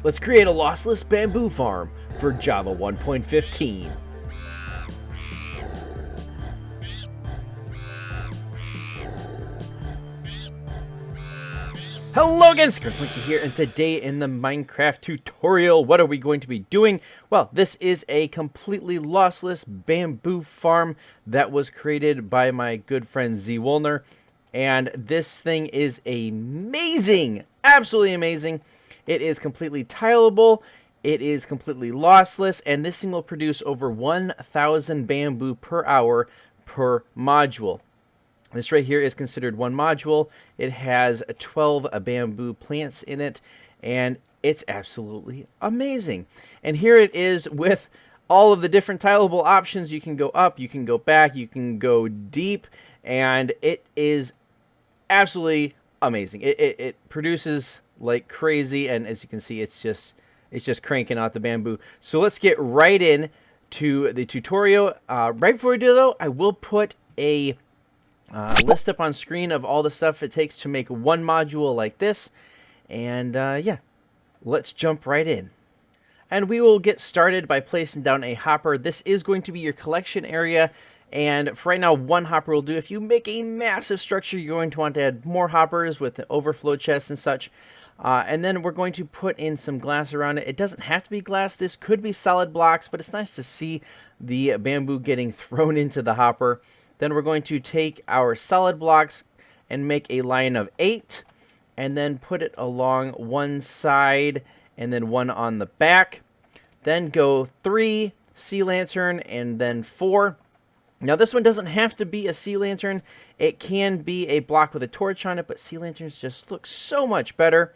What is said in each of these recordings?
Let's create a lossless bamboo farm for Java 1.15. Hello again, Skirtlinky here, and today in the Minecraft tutorial, what are we going to be doing? Well, this is a completely lossless bamboo farm that was created by my good friend zwollner, and this thing is amazing, absolutely amazing. It is completely tileable, it is completely lossless, and this thing will produce over 1,000 bamboo per hour per module. This right here is considered one module. It has 12 bamboo plants in it, and it's absolutely amazing. And here it is with all of the different tileable options. You can go up, you can go back, you can go deep, and it is absolutely amazing. It produces like crazy, and as you can see, it's just cranking out the bamboo. So let's get right in to the tutorial. Right before we do though, I will put a list up on screen of all the stuff it takes to make one module like this, and yeah, let's jump right in. And we will get started by placing down a hopper. This is going to be your collection area, and for right now, one hopper will do. If you make a massive structure, you're going to want to add more hoppers with the overflow chests and such. And then we're going to put in some glass around it. It doesn't have to be glass. This could be solid blocks, but it's nice to see the bamboo getting thrown into the hopper. Then we're going to take our solid blocks and make a line of 8, and then put it along one side and then one on the back. Then go 3 sea lantern and then 4. Now this one doesn't have to be a sea lantern. It can be a block with a torch on it, but sea lanterns just look so much better.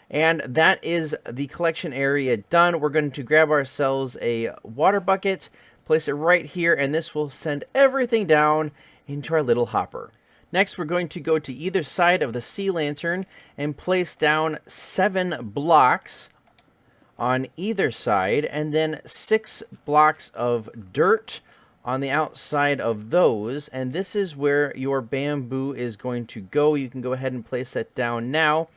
And that is the collection area done. We're going to grab ourselves a water bucket, place it right here, and this will send everything down into our little hopper. Next, we're going to go to either side of the sea lantern and place down 7 blocks on either side, and then 6 blocks of dirt on the outside of those, and this is where your bamboo is going to go. You can go ahead and place that down now.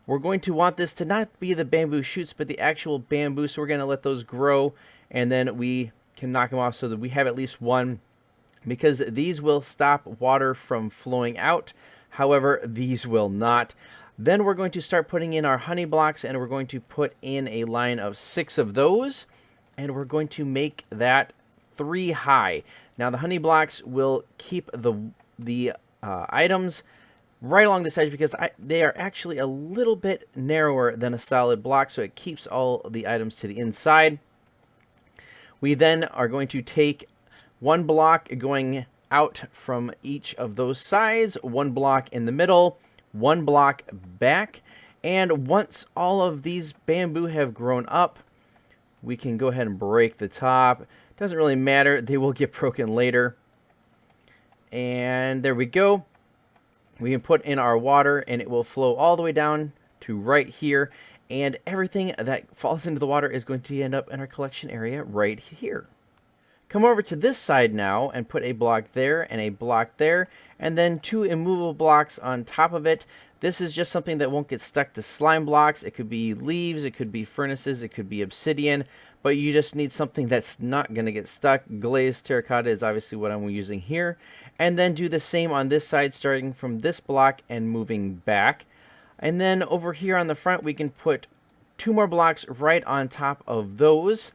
We're going to want this to not be the bamboo shoots, but the actual bamboo, so we're going to let those grow, and then we can knock them off so that we have at least one, because these will stop water from flowing out. However, these will not. Then we're going to start putting in our honey blocks, and we're going to put in a line of 6 of those, and we're going to make that 3 high. Now the honey blocks will keep the items right along this edge, because they are actually a little bit narrower than a solid block, so it keeps all the items to the inside. We then are going to take 1 block going out from each of those sides, 1 block in the middle, 1 block back, and once all of these bamboo have grown up, we can go ahead and break the top. Doesn't really matter, they will get broken later. And there we go. We can put in our water, and it will flow all the way down to right here. And everything that falls into the water is going to end up in our collection area right here. Come over to this side now and put a block there and a block there, and then 2 immovable blocks on top of it. This is just something that won't get stuck to slime blocks. It could be leaves, it could be furnaces, it could be obsidian, but you just need something that's not going to get stuck. Glazed terracotta is obviously what I'm using here. And then do the same on this side, starting from this block and moving back. And then over here on the front, we can put 2 more blocks right on top of those.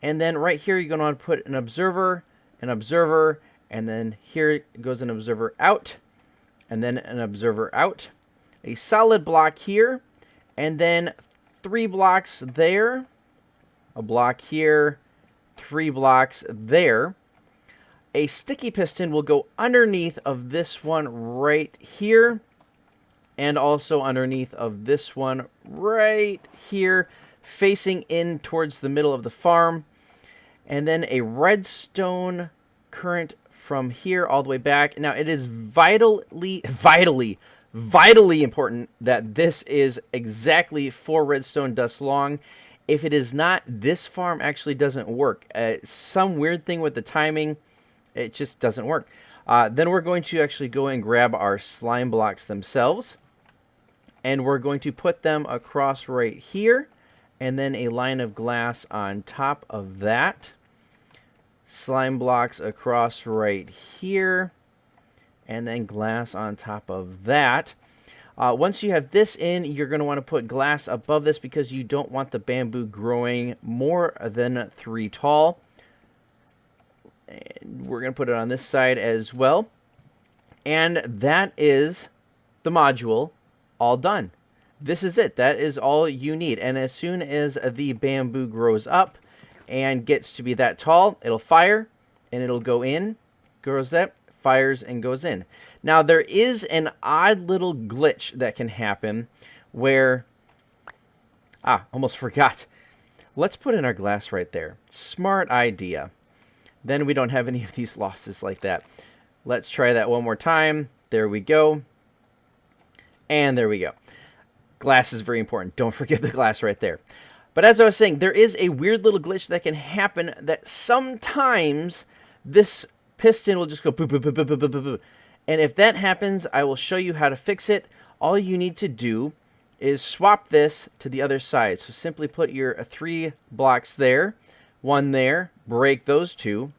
And then right here, you're going to want to put an observer, and then here goes an observer out, and then an observer out. A solid block here, and then 3 blocks there, a block here, 3 blocks there. A sticky piston will go underneath of this one right here, and also underneath of this one right here, facing in towards the middle of the farm. And then a redstone current from here all the way back. Now, it is vitally important that this is exactly 4 redstone dust long. If it is not, this farm actually doesn't work. Some weird thing with the timing, it just doesn't work. Then we're going to actually go and grab our slime blocks themselves, and we're going to put them across right here, and then a line of glass on top of that. Slime blocks across right here, and then glass on top of that. Once you have this in, you're going to want to put glass above this because you don't want the bamboo growing more than 3 tall. And we're going to put it on this side as well. And that is the module all done. This is it. That is all you need. And as soon as the bamboo grows up and gets to be that tall, it'll fire and it'll go in, grows up, fires, and goes in. Now, there is an odd little glitch that can happen where, almost forgot. Let's put in our glass right there. Smart idea. Then we don't have any of these losses like that. Let's try that one more time. There we go. And there we go. Glass is very important. Don't forget the glass right there. But as I was saying, there is a weird little glitch that can happen that sometimes this piston will just go boop, boop, boop, boop, boop, boop, boop. And if that happens, I will show you how to fix it. All you need to do is swap this to the other side. So simply put your 3 blocks there, 1 there, break those 2,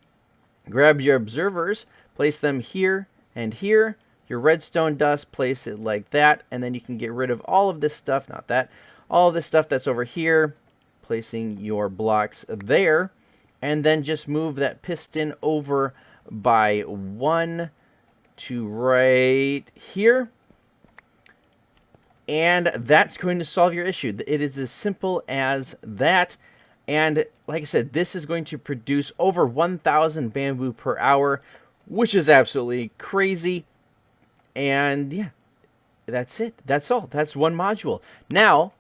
grab your observers, place them here and here, your redstone dust, place it like that, and then you can get rid of all of this stuff, not that, all of this stuff that's over here, placing your blocks there, and then just move that piston over by 1 to right here, and that's going to solve your issue. It is as simple as that. And like I said, this is going to produce over 1,000 bamboo per hour, which is absolutely crazy. And yeah, that's it. That's all. That's one module. Now,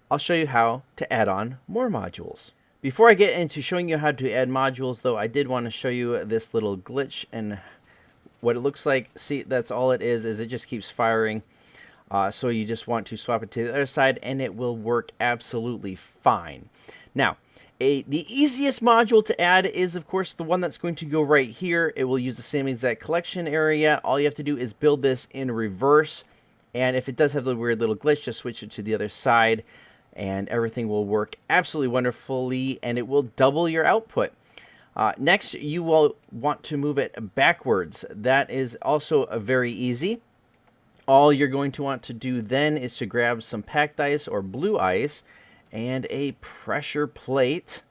I'll show you how to add on more modules. Before I get into showing you how to add modules, though, I did want to show you this little glitch and what it looks like. See, that's all it is it just keeps firing. So you just want to swap it to the other side, and it will work absolutely fine. Now, the easiest module to add is, of course, the one that's going to go right here. It will use the same exact collection area. All you have to do is build this in reverse. And if it does have the weird little glitch, just switch it to the other side, and everything will work absolutely wonderfully, and it will double your output. Next, you will want to move it backwards. That is also very easy. All you're going to want to do then is to grab some packed ice or blue ice and a pressure plate.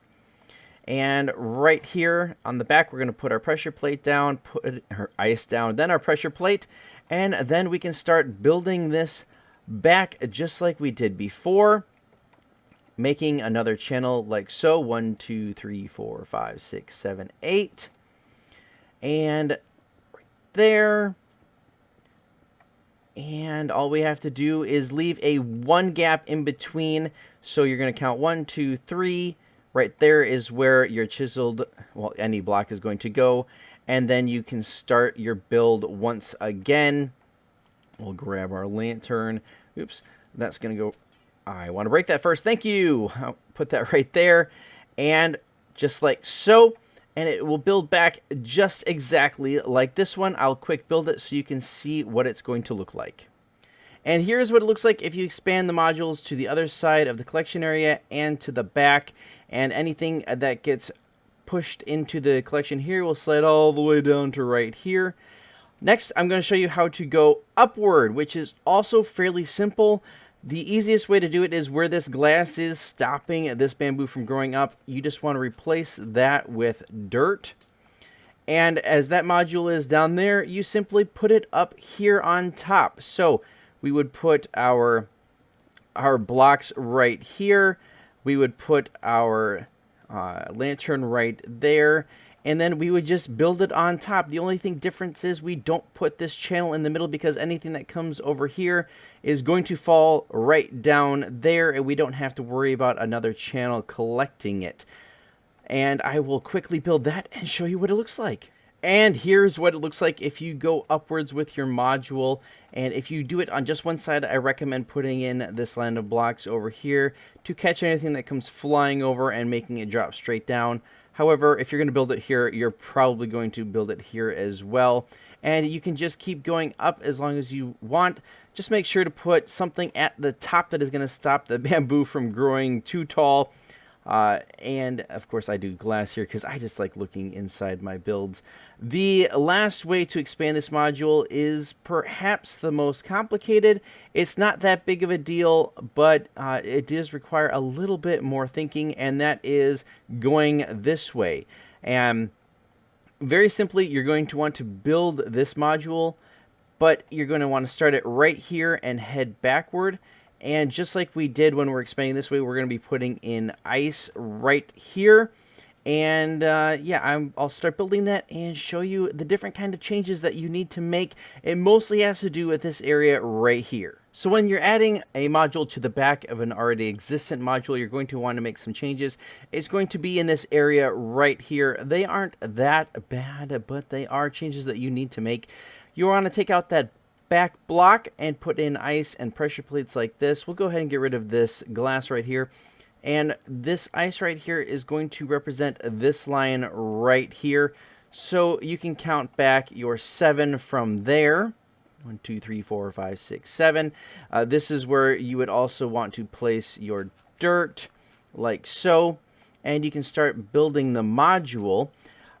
And right here on the back, we're going to put our pressure plate down, put our ice down, then our pressure plate, and then we can start building this back just like we did before, making another channel like so. 1, 2, 3, 4, 5, 6, 7, 8. And right there. And all we have to do is leave a 1 gap in between. So you're going to count 1, 2, 3. Right there is where your chiseled, well, any block is going to go. And then you can start your build once again. We'll grab our lantern. Oops, that's going to go. I want to break that first. Thank you. I'll put that right there. And just like so. And it will build back just exactly like this one. I'll quick build it so you can see what it's going to look like. And here's what it looks like if you expand the modules to the other side of the collection area and to the back. And anything that gets pushed into the collection here will slide all the way down to right here. Next, I'm going to show you how to go upward, which is also fairly simple. The easiest way to do it is where this glass is stopping this bamboo from growing up. You just want to replace that with dirt. And as that module is down there, you simply put it up here on top. So we would put our blocks right here. We would put our lantern right there. And then we would just build it on top. The only thing difference is we don't put this channel in the middle because anything that comes over here is going to fall right down there, and we don't have to worry about another channel collecting it. And I will quickly build that and show you what it looks like. And here's what it looks like if you go upwards with your module. And if you do it on just one side, I recommend putting in this line of blocks over here to catch anything that comes flying over and making it drop straight down. However, if you're going to build it here, you're probably going to build it here as well. And you can just keep going up as long as you want. Just make sure to put something at the top that is going to stop the bamboo from growing too tall. And of course I do glass here because I just like looking inside my builds. The last way to expand this module is perhaps the most complicated. It's not that big of a deal, but it does require a little bit more thinking, and that is going this way. And very simply, you're going to want to build this module, but you're going to want to start it right here and head backward. And just like we did when we're expanding this way, we're going to be putting in ice right here. And yeah, I'll start building that and show you the different kind of changes that you need to make. It mostly has to do with this area right here. So when you're adding a module to the back of an already existent module, you're going to want to make some changes. It's going to be in this area right here. They aren't that bad, but they are changes that you need to make. You want to take out that back block and put in ice and pressure plates like this. We'll go ahead and get rid of this glass right here. And this ice right here is going to represent this line right here. So you can count back your 7 from there. 1, 2, 3, 4, 5, 6, 7. This is where you would also want to place your dirt like so. And you can start building the module.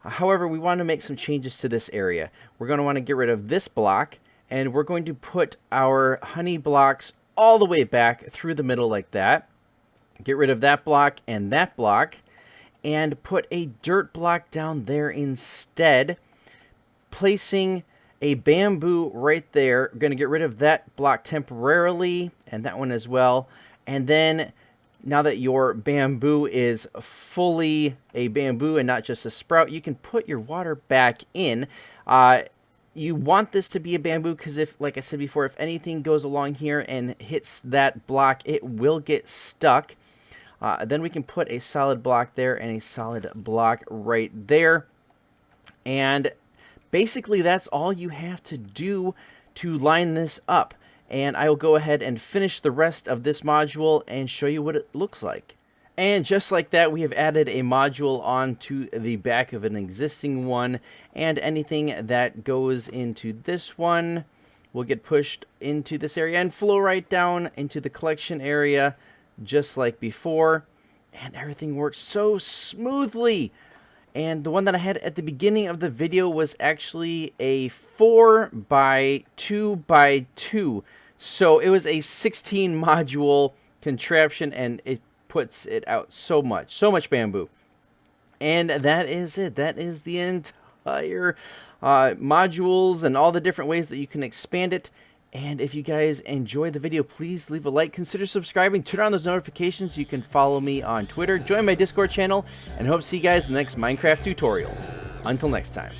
However, we want to make some changes to this area. We're going to want to get rid of this block. And we're going to put our honey blocks all the way back through the middle like that. Get rid of that block, and put a dirt block down there instead, placing a bamboo right there. We're going to get rid of that block temporarily, and that one as well. And then, now that your bamboo is fully a bamboo and not just a sprout, you can put your water back in. You want this to be a bamboo because if, like I said before, if anything goes along here and hits that block, it will get stuck. Then we can put a solid block there and a solid block right there. And basically that's all you have to do to line this up. And I will go ahead and finish the rest of this module and show you what it looks like. And just like that, we have added a module onto the back of an existing one, and anything that goes into this one will get pushed into this area and flow right down into the collection area, just like before. And everything works so smoothly. And the one that I had at the beginning of the video was actually a 4x2x2. So it was a 16 module contraption, and it puts it out so much bamboo. And that is it. That is the entire modules and all the different ways that you can expand it. And if you guys enjoyed the video, please leave a like, consider subscribing, turn on those notifications. You can follow me on Twitter, join my Discord channel, and hope to see you guys in the next Minecraft tutorial. Until next time.